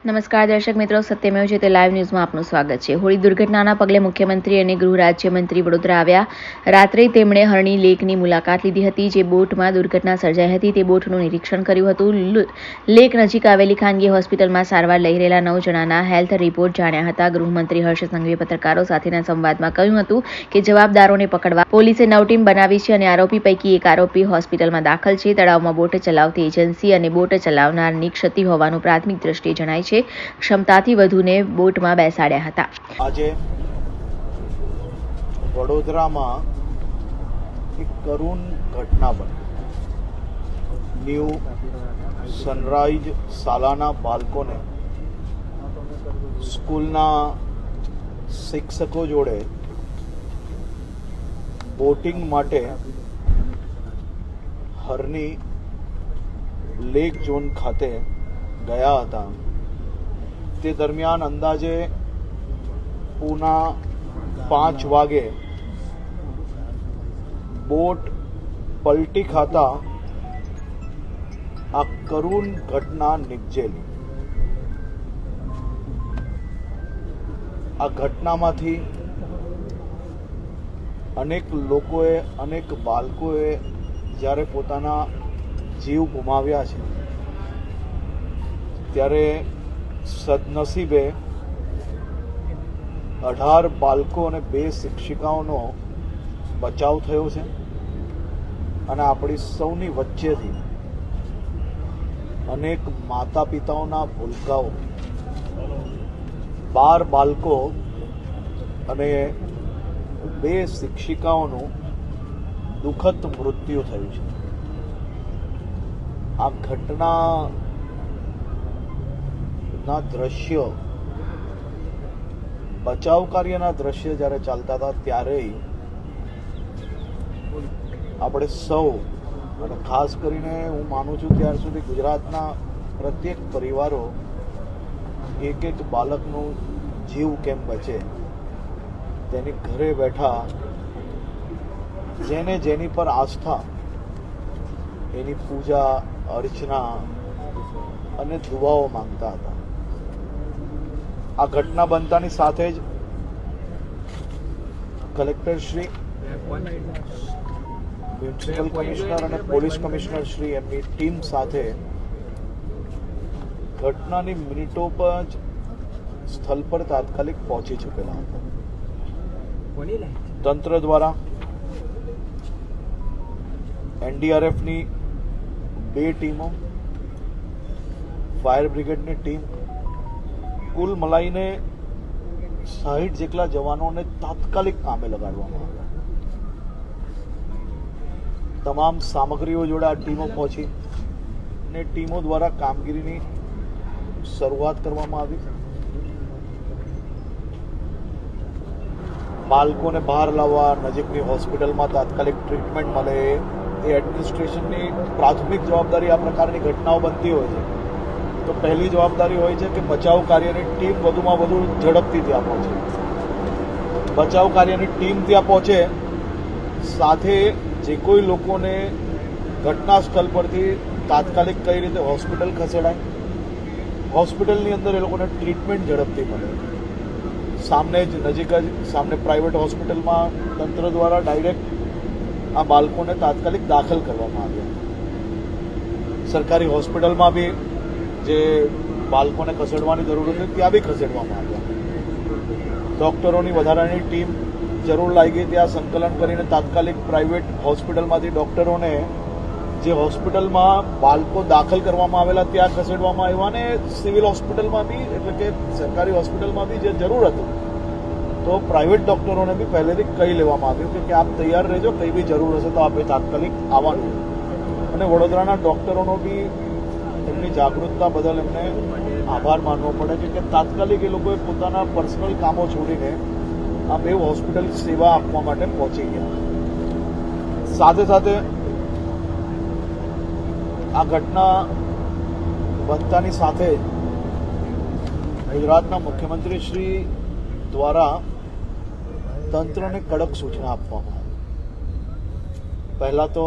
નમસ્કાર દર્શક મિત્રો, સત્યમેવ જયતે લાઈવ ન્યૂઝમાં આપનું સ્વાગત છે. હોળી દુર્ઘટનાના પગલે મુખ્યમંત્રી અને ગૃહ રાજ્યમંત્રી વડોદરા આવ્યા. રાત્રે તેમણે હરણી લેકની મુલાકાત લીધી હતી. જે બોટમાં દુર્ઘટના સર્જાઈ હતી તે બોટનું નિરીક્ષણ કર્યું હતું. લેક નજીક આવેલી ખાનગી હોસ્પિટલમાં સારવાર લઈ રહેલા 9 જણાના હેલ્થ રિપોર્ટ જાણ્યા હતા. ગૃહમંત્રી હર્ષ સંઘવીએ પત્રકારો સાથેના સંવાદમાં કહ્યું હતું કે જવાબદારોને પકડવા પોલીસે 9 ટીમ બનાવી છે અને આરોપી પૈકી એક આરોપી હોસ્પિટલમાં દાખલ છે. તળાવમાં બોટ ચલાવતી એજન્સી અને બોટ ચલાવનારની ક્ષતિ હોવાનું પ્રાથમિક દ્રષ્ટિએ જણાય છે. ક્ષમતાથી વધુને બોટમાં બેસાડ્યા હતા. આજે વડોદરામાં એક કરુણ ઘટના બની. ન્યૂ સનરાઈઝ શાળાના બાળકોને સ્કૂલના શિક્ષકો જોડે બોટિંગ માટે હરની લેક ઝોન ખાતે ગયા હતા. તે દરમિયાન અંદાજે પૂના 5 વાગે બોટ પલટી ખાતા આ કરુણ ઘટના નિપજેલી. આ ઘટનામાંથી અનેક લોકોએ, અનેક બાળકોએ જ્યારે પોતાના જીવ ગુમાવ્યા છે ત્યારે સદનસીબે 18 બાળકો અને 2 શિક્ષિકાઓનો બચાવ થયો છે અને આપણી સૌની વચ્ચેથી અનેક માતા પિતાઓના ભૂલકાઓ, 12 બાળકો અને 2 શિક્ષિકાઓનું દુઃખદ મૃત્યુ થયું છે. આ ઘટના ના દ્રશ્યો, બચાવ કાર્યના દ્રશ્ય જ્યારે ચાલતા હતા ત્યારે આપણે સૌ, અને ખાસ કરીને હું માનું છું ત્યાર સુધી ગુજરાતના પ્રત્યેક પરિવારો એક બાળકનું જીવ કેમ બચે તેની ઘરે બેઠા જેની પર આસ્થા એની પૂજા અર્ચના અને દુઆઓ માંગતા હતા. આ ઘટના બનતાની સાથે જ કલેક્ટર શ્રી, મ્યુનિસિપલ કમિશનર અને પોલીસ કમિશનર શ્રી એમની ટીમ સાથે ઘટનાની મિનિટો પર જ સ્થળ પર તાત્કાલિક પહોંચી ચૂકેલા હતા. તંત્ર દ્વારા એનડીઆરએફની 2 ટીમો, ફાયર બ્રિગેડની ટીમ, કુલ મલાઈને 60 જેટલા જવાનોને તાત્કાલિક કામે લગાડવામાં આવ્યા. તમામ સામગ્રીઓ જોડે આ ટીમો પહોંચી અને ટીમો દ્વારા કામગીરીની શરૂઆત કરવામાં આવી. બાળકોને બહાર લાવવા, નજીકની હોસ્પિટલમાં તાત્કાલિક ટ્રીટમેન્ટ મળે, એ એડમિનિસ્ટ્રેશનની પ્રાથમિક જવાબદારી. આ પ્રકારની ઘટનાઓ બનતી હોય છે તો પહેલી જવાબદારી હોય છે કે બચાવ કાર્યની ટીમ વધુમાં વધુ ઝડપથી ત્યાં પહોંચે. બચાવ કાર્યની ટીમ ત્યાં પહોંચે, સાથે જે કોઈ લોકોને ઘટના સ્થળ પરથી તાત્કાલિક કઈ રીતે હોસ્પિટલ ખસેડાય, હોસ્પિટલની અંદર એ લોકોને ટ્રીટમેન્ટ ઝડપથી મળે. સામને જ નજીક જ સામને પ્રાઇવેટ હોસ્પિટલમાં તંત્ર દ્વારા ડાયરેક્ટ આ બાળકોને તાત્કાલિક દાખલ કરવામાં આવ્યા. સરકારી હોસ્પિટલમાં બી જે બાળકોને ખસેડવાની જરૂર હતી ત્યાં બી ખસેડવામાં આવ્યા. ડૉક્ટરોની વધારાની ટીમ જરૂર લાગી ત્યાં સંકલન કરીને તાત્કાલિક પ્રાઇવેટ હોસ્પિટલમાંથી ડૉક્ટરોને જે હોસ્પિટલમાં બાળકો દાખલ કરવામાં આવેલા ત્યાં ખસેડવામાં આવ્યા અને સિવિલ હોસ્પિટલમાં બી, એટલે કે સરકારી હોસ્પિટલમાં બી જે જરૂર હતું તો પ્રાઇવેટ ડૉક્ટરોને બી પહેલેથી કહી લેવામાં આવ્યું કે આપ તૈયાર રહેજો, કંઈ બી જરૂર હશે તો આપણે તાત્કાલિક આવવાનું. અને વડોદરાના ડૉક્ટરોનો બી એમની જાગૃતતા બદલ એમને આભાર માનવો પડે કે તાત્કાલિક એ લોકોએ પોતાના પર્સનલ કામો છોડીને આ 2 હોસ્પિટલ સેવા આપવા માટે પહોંચી ગયા. સાથે સાથે આ ઘટના બનતાની સાથે ગુજરાતના મુખ્યમંત્રી શ્રી દ્વારા તંત્રને કડક સૂચના આપવામાં આવી. પહેલા તો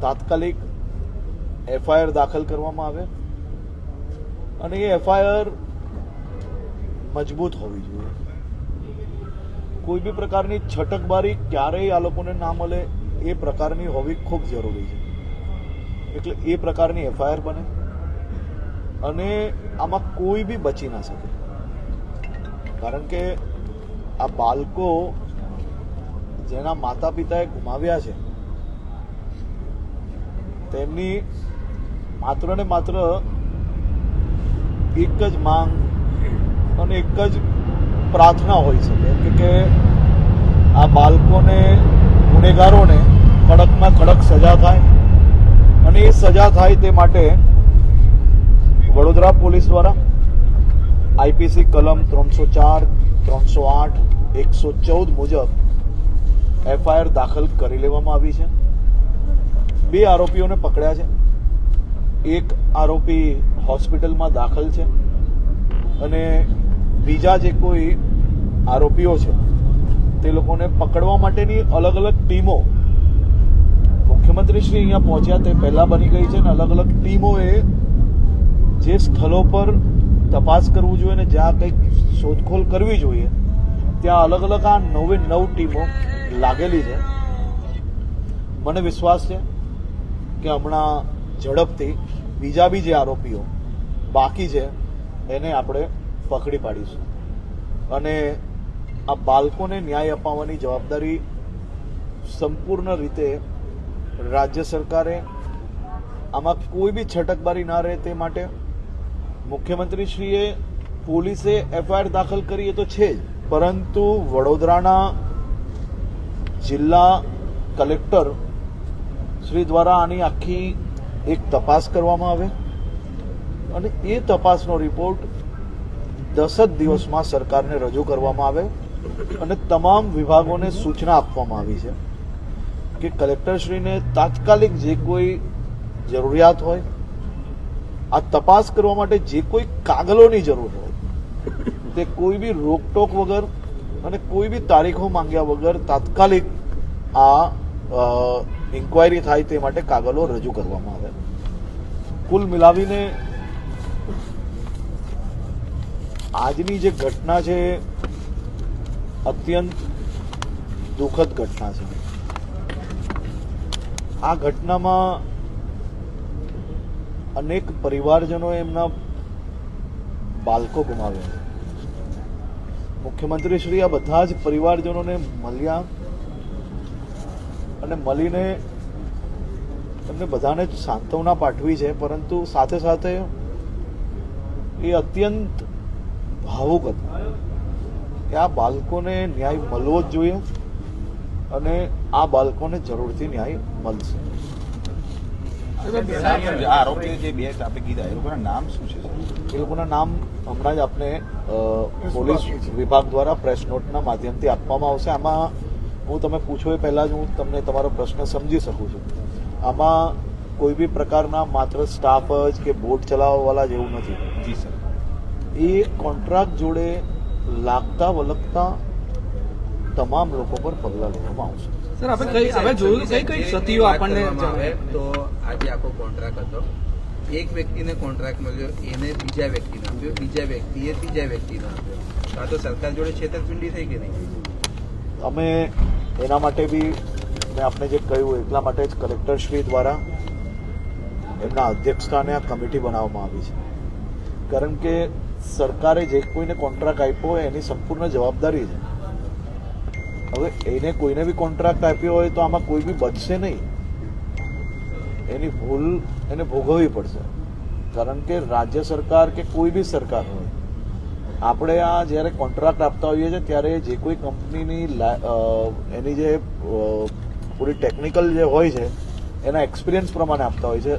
તાત્કાલિક એફઆઈઆર દાખલ કરવામાં આવે અને એ એફઆઈઆર મજબૂત હોવી જોઈએ. કોઈ બી પ્રકારની છટકબારી ક્યારેય આ લોકોને ના મળે એ પ્રકારની હોવી ખૂબ જરૂરી છે. એટલે એ પ્રકારની એફઆઈઆર બને અને આમાં કોઈ બી બચી ના શકે. કારણ કે આ બાળકો જેના માતા પિતાએ ગુમાવ્યા છે તેમની માત્ર ને માત્ર એક જ માંગ અને એક જ પ્રાર્થના હોઈ શકે કે આ બાળકોને ગુનેગારોને કડકમાં કડક સજા થાય અને એ સજા થાય તે માટે વડોદરા પોલીસ દ્વારા આઈપીસી કલમ 304, 308, 114 મુજબ એફઆઈઆર દાખલ કરી લેવામાં આવી છે. 2 આરોપીઓને પકડ્યા છે. એક આરોપી હોસ્પિટલમાં દાખલ છે અને બીજા જે કોઈ આરોપીઓ છે તે લોકોને પકડવા માટેની અલગ અલગ ટીમો મુખ્યમંત્રી શ્રી અહીંયા પહોંચ્યા તે પહેલા બની ગઈ છે અને અલગ અલગ ટીમોએ જે સ્થળો પર તપાસ કરવું જોઈએ અને જ્યાં કંઈક શોધખોળ કરવી જોઈએ ત્યાં અલગ અલગ આ 9 ટીમો લાગેલી છે. મને વિશ્વાસ છે કે હમણાં ઝડપથી બીજા બી જે આરોપીઓ બાકી છે એને આપણે પકડી પાડીશું અને આ બાળકોને ન્યાય અપાવવાની જવાબદારી સંપૂર્ણ રીતે રાજ્ય સરકારે આમાં કોઈ બી છટકબારી ના રહે તે માટે મુખ્યમંત્રીશ્રીએ પોલીસે એફઆઈઆર દાખલ કરી એ તો છે જ, પરંતુ વડોદરાના જિલ્લા કલેક્ટર શ્રી દ્વારા આની આખી એક તપાસ કરવામાં આવે અને એ તપાસનો રિપોર્ટ 10 જ દિવસમાં સરકારને રજૂ કરવામાં આવે અને તમામ વિભાગોને સૂચના આપવામાં આવી છે કે કલેક્ટરશ્રીને તાત્કાલિક જે કોઈ જરૂરિયાત હોય, આ તપાસ કરવા માટે જે કોઈ કાગળોની જરૂર હોય તે કોઈ બી રોકટોક વગર અને કોઈ બી તારીખો માંગ્યા વગર તાત્કાલિક આ ઇન્ક્વાયરી થાય તે માટે કાગળો રજૂ કરવામાં આવે. કુલ મિલાવીને આજની જે ઘટના છે અત્યંત દુઃખદ ઘટના છે. આ ઘટનામાં અનેક પરિવારજનોએ એમના બાળકો ગુમાવ્યા. મુખ્યમંત્રી શ્રી આ બધા જ પરિવારજનોને મળ્યા અને મળીને એમને બધાને જ સાંત્વના પાઠવી છે, પરંતુ સાથે સાથે એ અત્યંત ભાવુક હતું કે આ બાળકોને ન્યાય મળવો જ જોઈએ અને આ બાળકોને જરૂરથી ન્યાય મળશે. આરોપીઓ જે 2 આપણે કીધા એ લોકોના નામ શું છે? એ લોકોના નામ હમણાં જ આપને પોલીસ વિભાગ દ્વારા પ્રેસ નોટના માધ્યમથી આપવામાં આવશે. આમાં હું તમે પૂછો એ પહેલા જ હું તમને તમારો પ્રશ્ન સમજી શકું છું. આમાં કોઈ બી પ્રકારના માત્ર સ્ટાફ જ કે બોટ ચલાવવાવાળા જેવું નથી. જી સર. એ કોન્ટ્રાક્ટ જોડે લાગતા વળગતા તમામ લોકો પર પગલાં લેવામાં આવશે. સર આપણે જોયું કઈ ક્ષતિઓ આપણને આવે તો આજે આખો કોન્ટ્રાક્ટ હતો, એક વ્યક્તિને કોન્ટ્રાક્ટ મળ્યો, એને બીજા વ્યક્તિને આપ્યો, બીજા વ્યક્તિએ ત્રીજા વ્યક્તિને આપ્યો. આ તો સરકાર જોડે છેતરપિંડી થઈ કે નહીં? અમે એના માટે બી મેં આપને જે કહ્યું એટલા માટે જ કલેક્ટરશ્રી દ્વારા એમના અધ્યક્ષસ્થાને આ કમિટી બનાવવામાં આવી છે. કારણ કે સરકારે જે કોઈને કોન્ટ્રાક્ટ આપ્યો હોય એની સંપૂર્ણ જવાબદારી છે. હવે એને કોઈને બી કોન્ટ્રાક્ટ આપ્યો હોય તો આમાં કોઈ બી બચશે નહીં. એની ભૂલ એને ભોગવવી પડશે. કારણ કે રાજ્ય સરકાર કે કોઈ બી સરકાર હોય, આપણે આ જ્યારે કોન્ટ્રાક્ટ આપતા હોઈએ છીએ ત્યારે જે કોઈ કંપનીની એની જે પૂરી ટેકનિકલ જે હોય છે એના એક્સપિરિયન્સ પ્રમાણે આપતા હોય છે.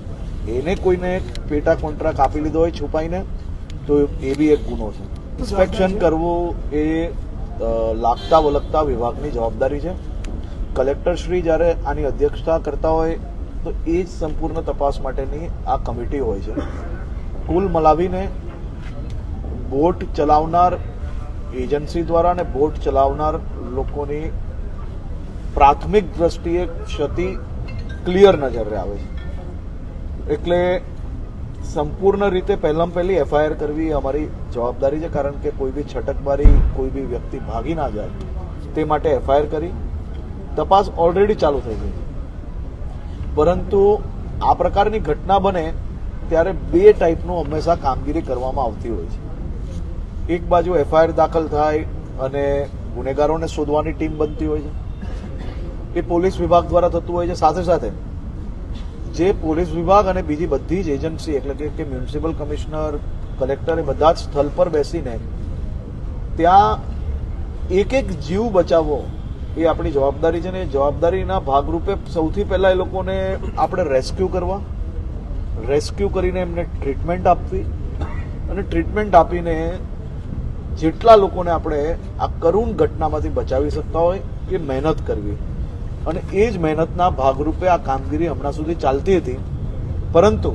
એને કોઈને પેટા કોન્ટ્રાક્ટ આપી લીધો હોય છુપાઈને તો એ બી એક ગુનો છે. ઇન્સ્પેક્શન કરવું એ લાગતા વળગતા વિભાગની જવાબદારી છે. કલેક્ટરશ્રી જ્યારે આની અધ્યક્ષતા કરતા હોય તો એ જ સંપૂર્ણ તપાસ માટેની આ કમિટી હોય છે. કુલ મલાવીને બોટ ચલાવનાર એજન્સી દ્વારા અને બોટ ચલાવનાર લોકોની પ્રાથમિક દ્રષ્ટિએ ક્ષતિ ક્લિયર નજરે આવે છે. એટલે સંપૂર્ણ રીતે પહેલી એફઆઈઆર કરવી એ અમારી જવાબદારી છે, કારણ કે કોઈ બી છટકબારી, કોઈ બી વ્યક્તિ ભાગી ના જાય તે માટે એફઆઈઆર કરી તપાસ ઓલરેડી ચાલુ થઈ ગઈ છે. પરંતુ આ પ્રકારની ઘટના બને ત્યારે બે ટાઈપનું હંમેશા કામગીરી કરવામાં આવતી હોય છે. એક બાજુ એફઆઈઆર દાખલ થાય અને ગુનેગારોને શોધવાની ટીમ બનતી હોય છે, એ પોલીસ વિભાગ દ્વારા થતું હોય છે. સાથે સાથે જે પોલીસ વિભાગ અને બીજી બધી જ એજન્સી એટલે કે મ્યુનિસિપલ કમિશનર, કલેક્ટર એ બધા જ સ્થળ પર બેસીને ત્યાં એક એક જીવ બચાવવો એ આપણી જવાબદારી છે. ને એ જવાબદારીના ભાગરૂપે સૌથી પહેલા એ લોકોને આપણે રેસ્ક્યુ કરીને એમને ટ્રીટમેન્ટ આપવી અને ટ્રીટમેન્ટ આપીને જેટલા લોકોને આપણે આ કરુણ ઘટનામાંથી બચાવી શકતા હોય એ મહેનત કરવી. અને એ જ મહેનતના ભાગરૂપે આ કામગીરી હમણાં સુધી ચાલતી હતી, પરંતુ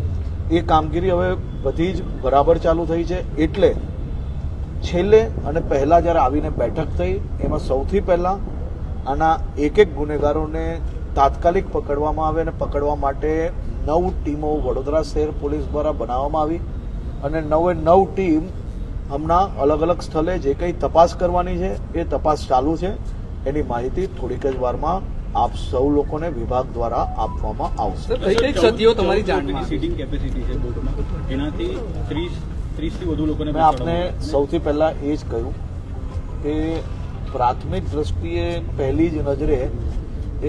એ કામગીરી હવે બધી જ બરાબર ચાલુ થઈ છે. એટલે છેલ્લે અને પહેલા જ્યારે આવીને બેઠક થઈ એમાં સૌથી પહેલા આના એક ગુનેગારોને તાત્કાલિક પકડવામાં આવે અને પકડવા માટે 9 ટીમો વડોદરા શહેર પોલીસ દ્વારા બનાવવામાં આવી અને 9 ટીમ હમણાં અલગ અલગ સ્થળે જે કંઈ તપાસ કરવાની છે એ તપાસ ચાલુ છે. એની માહિતી થોડીક જ વારમાં આપ સૌ લોકોને વિભાગ દ્વારા આપવામાં આવશે. કઈ કઈ ક્ષતિઓ તમારી જાણમાં? સીટિંગ કેપેસિટી છે બોટમાં, એનાથી 30 થી વધુ લોકોને મેં આપને સૌથી પહેલા એ જ કહ્યું કે પ્રાથમિક દ્રષ્ટિએ પહેલી જ નજરે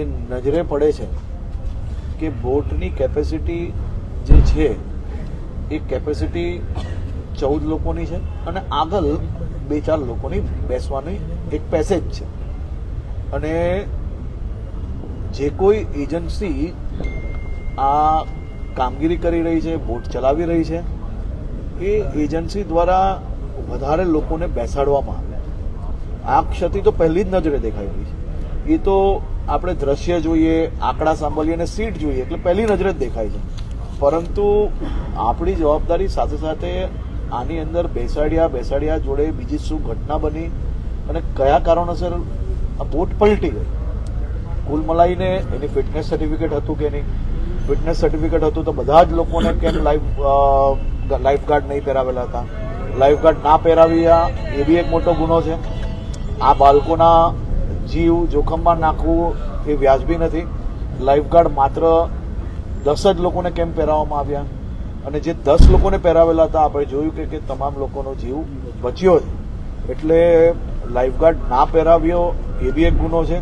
એ નજરે પડે છે કે બોટની કેપેસિટી જે છે એ કેપેસિટી 14 લોકોની છે અને આગળ 2-4 લોકોની બેસવાની એક પેસેજ છે. અને જે કોઈ એજન્સી આ કામગીરી કરી રહી છે, બોટ ચલાવી રહી છે, એ એજન્સી દ્વારા વધારે લોકોને બેસાડવામાં આવે. આ ક્ષતિ તો પહેલી જ નજરે દેખાઈ રહી છે. એ તો આપણે દ્રશ્ય જોઈએ, આંકડા સાંભળીએ અને સીટ જોઈએ એટલે પહેલી નજરે જ દેખાય છે. પરંતુ આપણી જવાબદારી સાથે સાથે આની અંદર બેસાડ્યા જોડે બીજી શું ઘટના બની અને કયા કારણોસર આ બોટ પલટી ગઈ. કુલ મલાઈને એની ફિટનેસ સર્ટિફિકેટ હતું કે નહીં? ફિટનેસ સર્ટિફિકેટ હતું તો બધા જ લોકોને કેમ લાઈફ ગાર્ડ નહીં પહેરાવેલા હતા? લાઈફ ગાર્ડ ના પહેરાવ્યા એ બી એક મોટો ગુનો છે. આ બાળકોના જીવ જોખમમાં નાખવું એ વ્યાજબી નથી. લાઈફ ગાર્ડ માત્ર 10 જ લોકોને કેમ પહેરાવવામાં આવ્યા? અને જે 10 લોકોને પહેરાવેલા હતા આપણે જોયું કે તમામ લોકોનો જીવ બચ્યો છે. એટલે લાઈફ ગાર્ડ ના પહેરાવ્યો એ બી એક ગુનો છે.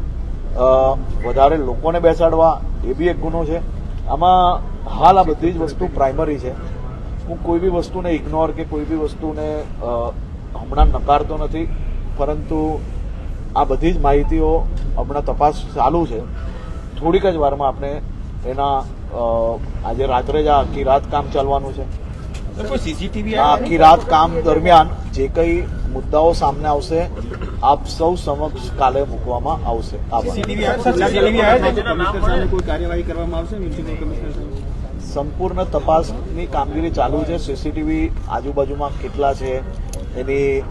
વધારે લોકોને બેસાડવા એ બી એક ગુનો છે. આમાં હાલ આ બધી જ વસ્તુ પ્રાઇમરી છે. હું કોઈ બી વસ્તુને ઇગ્નોર કે કોઈ બી વસ્તુને હમણાં નકારતો નથી, પરંતુ આ બધી જ માહિતીઓ હમણાં તપાસ ચાલુ છે. થોડીક જ વારમાં આપણે એના આજે રાત્રે જ આખી રાત કામ ચાલવાનું છે. સીસીટીવી આખી રાત કામ દરમિયાન જે કંઈ મુદ્દાઓ સામે આવશે આપ સૌ સમક્ષ કાલે મૂકવામાં આવશે. કોઈ કાર્યવાહી કરવામાં આવશે મ્યુનિસિપલ કમિશનર સાહેબ? સંપૂર્ણ તપાસની કામગીરી ચાલુ છે. સીસીટીવી આજુબાજુમાં કેટલા છે,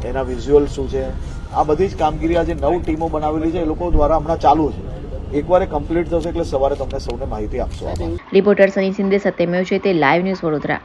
એના વિઝ્યુઅલ શું છે, આ બધી જ કામગીરી આજે 9 ટીમો બનાવેલી છે એ લોકો દ્વારા હમણાં ચાલુ છે. એકવાર એ કમ્પ્લીટ થશે એટલે સવારે તમને સૌને માહિતી આપશો. રિપોર્ટર સની સિંધે, સત્યમેવ જયતે, લાઈવ ન્યૂઝ વડોદરા.